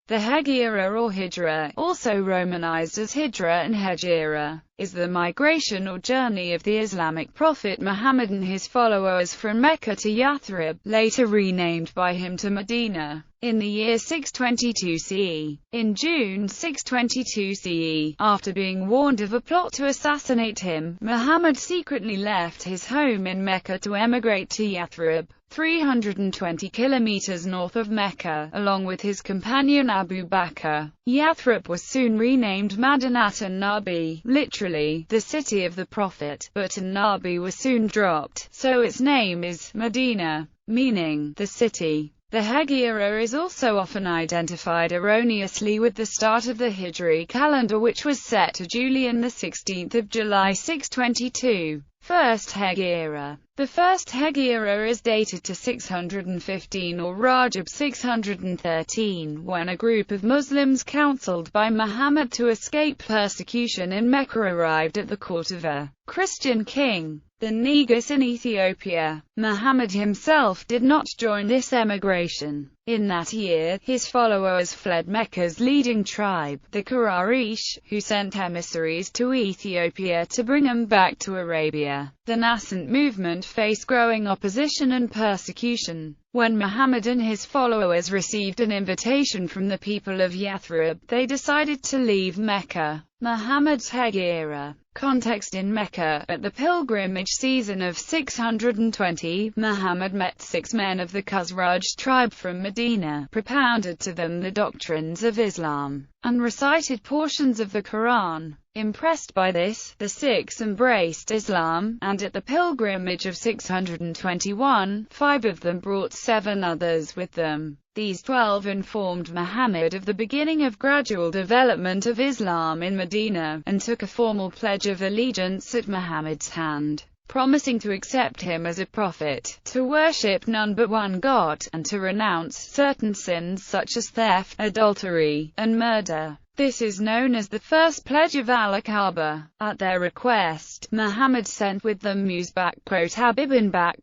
The Hegira or Hijra, also romanized as Hijra and Hegira, is the migration or journey of the Islamic prophet Muhammad and his followers from Mecca to Yathrib, later renamed by him to Medina, in the year 622 CE. In June 622 CE, after being warned of a plot to assassinate him, Muhammad secretly left his home in Mecca to emigrate to Yathrib, 320 kilometers north of Mecca, along with his companion Abu Bakr. Yathrib was soon renamed Madinat an-Nabi, literally, the city of the Prophet, but an-Nabi was soon dropped, so its name is Medina, meaning the city. The Hegira is also often identified erroneously with the start of the Hijri calendar, which was set to Julian 16 July 622. First Hegira. The first Hegira is dated to 615 or Rajab 613, when a group of Muslims counseled by Muhammad to escape persecution in Mecca arrived at the court of a Christian king, the Negus in Ethiopia. Muhammad himself did not join this emigration. In that year, his followers fled Mecca's leading tribe, the Quraysh, who sent emissaries to Ethiopia to bring them back to Arabia. The nascent movement faced growing opposition and persecution. When Muhammad and his followers received an invitation from the people of Yathrib, they decided to leave Mecca. Muhammad's Hegira. Context: in Mecca, at the pilgrimage season of 620, Muhammad met 6 men of the Khazraj tribe from Medina, propounded to them the doctrines of Islam, and recited portions of the Quran. Impressed by this, the 6 embraced Islam, and at the pilgrimage of 621, 5 of them brought 7 others with them. These 12 informed Muhammad of the beginning of gradual development of Islam in Medina, and took a formal pledge of allegiance at Muhammad's hand, promising to accept him as a prophet, to worship none but one God, and to renounce certain sins such as theft, adultery, and murder. This is known as the First Pledge of Al-Aqaba. At their request, Muhammad sent with them Mus Habib Umar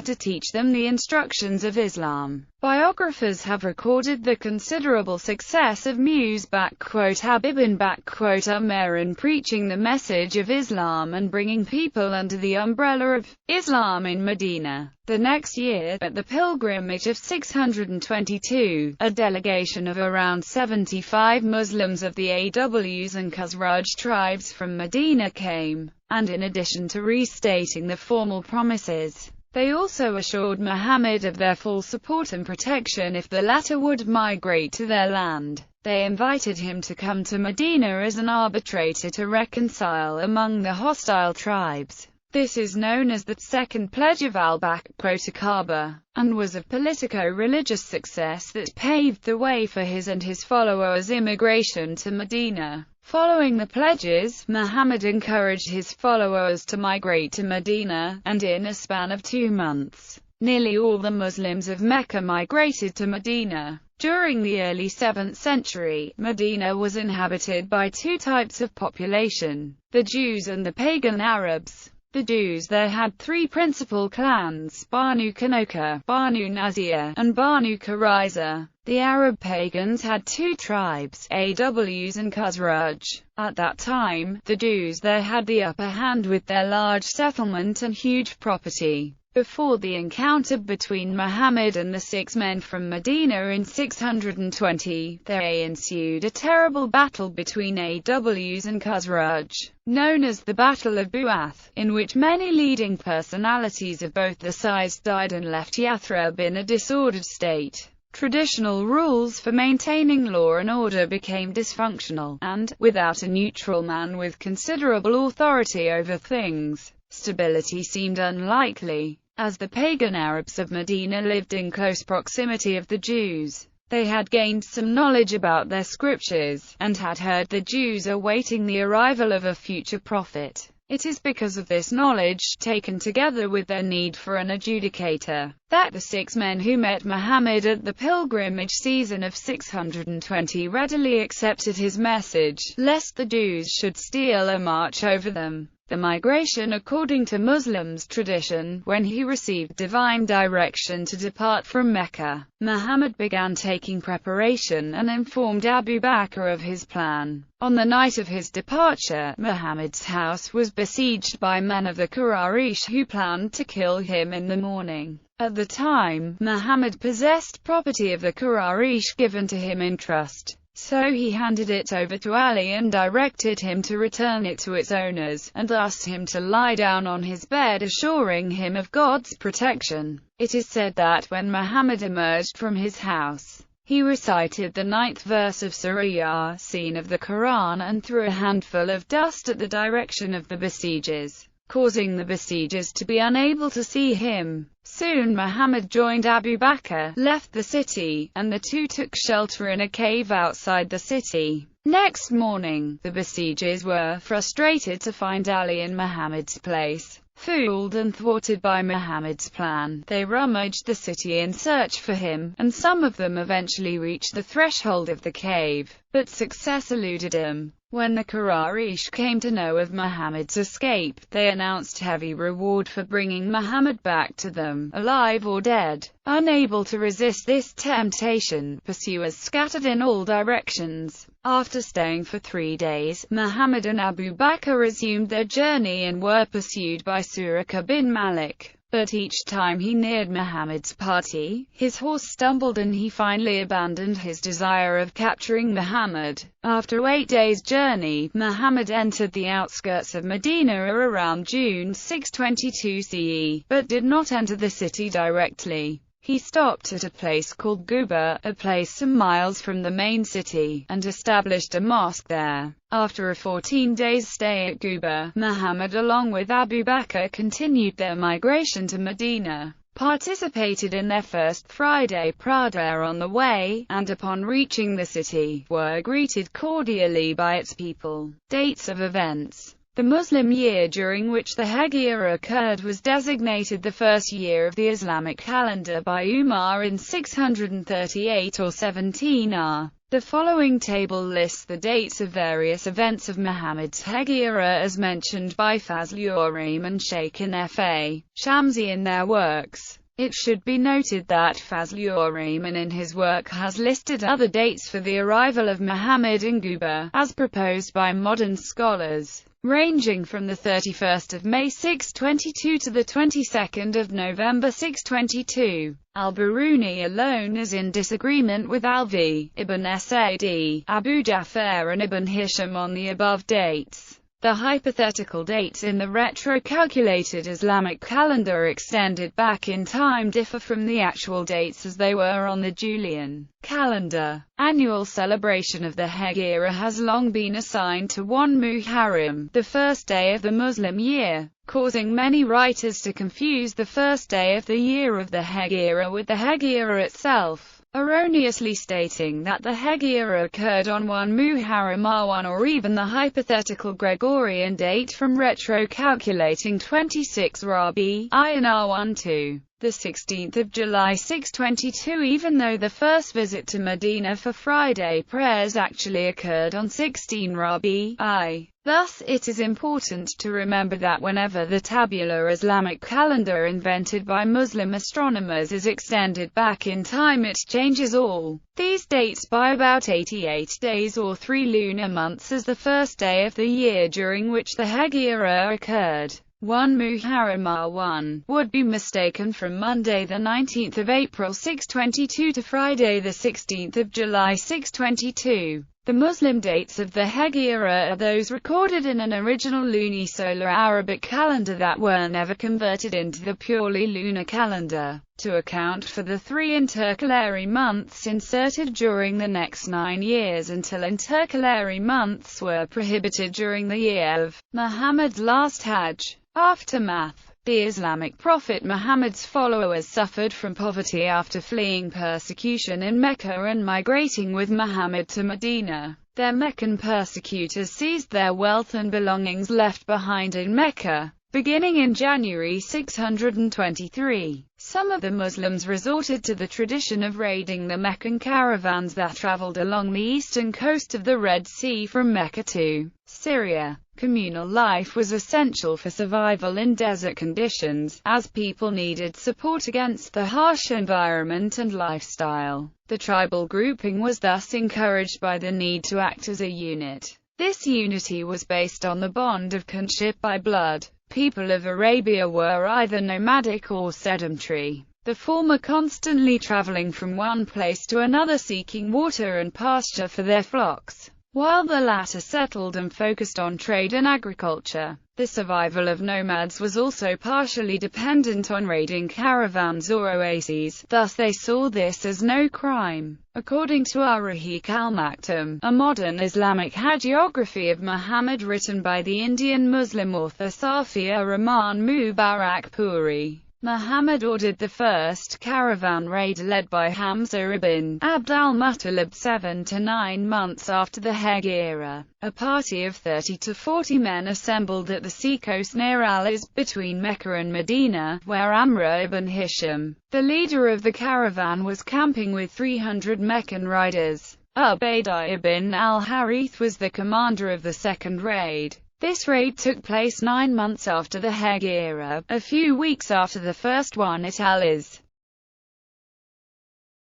to teach them the instructions of Islam. Biographers have recorded the considerable success of Mus Habib Umar in preaching the message of Islam and bringing people under the umbrella of Islam in Medina. The next year, at the pilgrimage of 622, a delegation of around 75 Muslims of the Aws and Khazraj tribes from Medina came, and in addition to restating the formal promises, they also assured Muhammad of their full support and protection if the latter would migrate to their land. They invited him to come to Medina as an arbitrator to reconcile among the hostile tribes. This is known as the Second Pledge of Al-Aqaba, and was of politico-religious success that paved the way for his and his followers' immigration to Medina. Following the pledges, Muhammad encouraged his followers to migrate to Medina, and in a span of 2 months, nearly all the Muslims of Mecca migrated to Medina. During the early 7th century, Medina was inhabited by 2 types of population, the Jews and the pagan Arabs. The Jews there had 3 principal clans, Banu Kanoka, Banu Nazir, and Banu Qurayza. The Arab pagans had 2 tribes, Aws and Khazraj. At that time, the Jews there had the upper hand with their large settlement and huge property. Before the encounter between Muhammad and the 6 men from Medina in 620, there ensued a terrible battle between Aws and Khazraj, known as the Battle of Bu'ath, in which many leading personalities of both the sides died and left Yathrib in a disordered state. Traditional rules for maintaining law and order became dysfunctional, and, without a neutral man with considerable authority over things, stability seemed unlikely. As the pagan Arabs of Medina lived in close proximity of the Jews, they had gained some knowledge about their scriptures, and had heard the Jews awaiting the arrival of a future prophet. It is because of this knowledge, taken together with their need for an adjudicator, that the 6 men who met Muhammad at the pilgrimage season of 620 readily accepted his message, lest the Jews should steal a march over them. the migration according to Muslims' tradition. When he received divine direction to depart from Mecca, Muhammad began taking preparation and informed Abu Bakr of his plan. On the night of his departure, Muhammad's house was besieged by men of the Quraysh who planned to kill him in the morning. At the time, Muhammad possessed property of the Quraysh given to him in trust, so he handed it over to Ali and directed him to return it to its owners, and asked him to lie down on his bed, assuring him of God's protection. It is said that when Muhammad emerged from his house, he recited the 9th verse of Surah Yasin of the Quran and threw a handful of dust at the direction of the besiegers, causing the besiegers to be unable to see him. Soon Muhammad joined Abu Bakr, left the city, and the two took shelter in a cave outside the city. Next morning, the besiegers were frustrated to find Ali in Muhammad's place. Fooled and thwarted by Muhammad's plan, they rummaged the city in search for him, and some of them eventually reached the threshold of the cave, but success eluded them. When the Quraysh came to know of Muhammad's escape, they announced heavy reward for bringing Muhammad back to them, alive or dead. Unable to resist this temptation, pursuers scattered in all directions. After staying for 3 days, Muhammad and Abu Bakr resumed their journey and were pursued by Suraka bin Malik. But each time he neared Muhammad's party, his horse stumbled and he finally abandoned his desire of capturing Muhammad. After 8 days' journey, Muhammad entered the outskirts of Medina around June 622 CE, but did not enter the city directly. He stopped at a place called Quba, a place some miles from the main city, and established a mosque there. After a 14 days stay at Quba, Muhammad along with Abu Bakr continued their migration to Medina, participated in their first Friday prayer on the way, and upon reaching the city, were greeted cordially by its people. Dates of events. The Muslim year during which the Hegira occurred was designated the first year of the Islamic calendar by Umar in 638 or 17 The following table lists the dates of various events of Muhammad's Hegira as mentioned by Fazl-ur-Rahim and Shaykh F.A. Shamsi in their works. It should be noted that Fazl-ur-Rahim in his work has listed other dates for the arrival of Muhammad in Quba, as proposed by modern scholars, ranging from the 31st of May 622 to the 22nd of November 622. Al-Biruni alone is in disagreement with Alvi, Ibn Sa'd, Abu Ja'far and Ibn Hisham on the above dates. The hypothetical dates in the retro-calculated Islamic calendar extended back in time differ from the actual dates as they were on the Julian calendar. Annual celebration of the Hegira has long been assigned to 1 Muharram, the first day of the Muslim year, causing many writers to confuse the first day of the year of the Hegira with the Hegira itself, erroneously stating that the Hegira occurred on 1 Muharram R1 or even the hypothetical Gregorian date from retro-calculating 26 Rabi' in R12. The 16th of July 622 even though the first visit to Medina for Friday prayers actually occurred on 16 Rabi' I. Thus, it is important to remember that whenever the tabular Islamic calendar invented by Muslim astronomers is extended back in time it changes all these dates by about 88 days or 3 lunar months as the first day of the year during which the Hegira occurred. 1 Muharram R1 would be mistaken from Monday the 19th of April 622 to Friday the 16th of July 622. The Muslim dates of the Hegira are those recorded in an original lunisolar Arabic calendar that were never converted into the purely lunar calendar, to account for the 3 intercalary months inserted during the next 9 years until intercalary months were prohibited during the year of Muhammad's last Hajj. Aftermath. The Islamic prophet Muhammad's followers suffered from poverty after fleeing persecution in Mecca and migrating with Muhammad to Medina. Their Meccan persecutors seized their wealth and belongings left behind in Mecca. Beginning in January 623, some of the Muslims resorted to the tradition of raiding the Meccan caravans that traveled along the eastern coast of the Red Sea from Mecca to Syria. Communal life was essential for survival in desert conditions, as people needed support against the harsh environment and lifestyle. The tribal grouping was thus encouraged by the need to act as a unit. This unity was based on the bond of kinship by blood. People of Arabia were either nomadic or sedentary, the former constantly traveling from one place to another seeking water and pasture for their flocks, while the latter settled and focused on trade and agriculture. The survival of nomads was also partially dependent on raiding caravans or oases, thus they saw this as no crime. According to Ar-Rahiq al-Maktum, a modern Islamic hagiography of Muhammad written by the Indian Muslim author Safiya Rahman Mubarakpuri, Muhammad ordered the first caravan raid led by Hamza ibn Abd al-Muttalib 7 to 9 months after the Hegira. A party of 30 to 40 men assembled at the seacoast near Al-Iz, between Mecca and Medina, where Amr ibn Hisham, the leader of the caravan, was camping with 300 Meccan riders. Ubaidah ibn al-Harith was the commander of the second raid. This raid took place 9 months after the Hegira, a few weeks after the first one at Al-Iz.